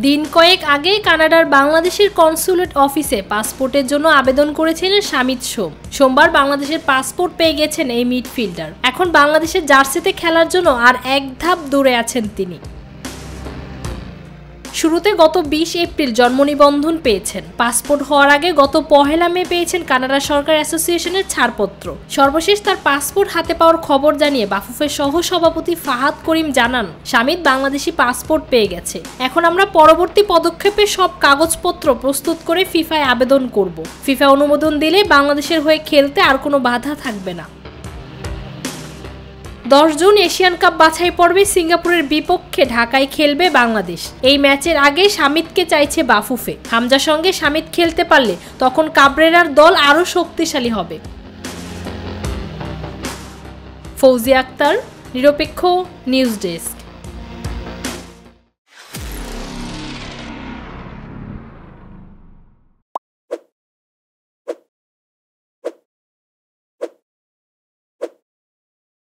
দিন কয়েক আগে কানাডার বাংলাদেশের কনসুলেট অফিসে পাসপোর্টের জন্য আবেদন করেছিলেন শামিত সোম। সোমবার বাংলাদেশের পাসপোর্ট পেয়ে গেছেন এই মিডফিল্ডার। এখন বাংলাদেশের জার্সিতে খেলার জন্য আর এক ধাপ দূরে আছেন তিনি। শুরুতে গত 20 এপ্রিল জন্ম নিবন্ধন পেয়েছেন। পাসপোর্ট হওয়ার আগে গত 1 মে পেয়েছেন কানাডা সরকার অ্যাসোসিয়েশনের ছাড়পত্র। সর্বশেষ তার পাসপোর্ট হাতে পাওয়ার খবর জানিয়ে বাফুফের সহ-সভাপতি ফাহাদ করিম জানান, শামিত বাংলাদেশি পাসপোর্ট পেয়ে গেছে। এখন আমরা পরবর্তী পদক্ষেপে সব কাগজপত্র প্রস্তুত করে ফিফায় আবেদন করব। ফিফা অনুমোদন দিলে বাংলাদেশের হয়ে খেলতে আর কোনো বাধা থাকবে না। 10 জুন এশিয়ান কাপ বাছাই পর্বে সিঙ্গাপুরের বিপক্ষে ঢাকায় খেলবে বাংলাদেশ। এই ম্যাচের আগে শামিতকে চাইছে বাফুফে। হামজার সঙ্গে শামিত খেলতে পারলে তখন কাবরেরার দল আরও শক্তিশালী হবে। ফৌজিয়া আক্তার, নিরপেক্ষ নিউজ ডেস্ক।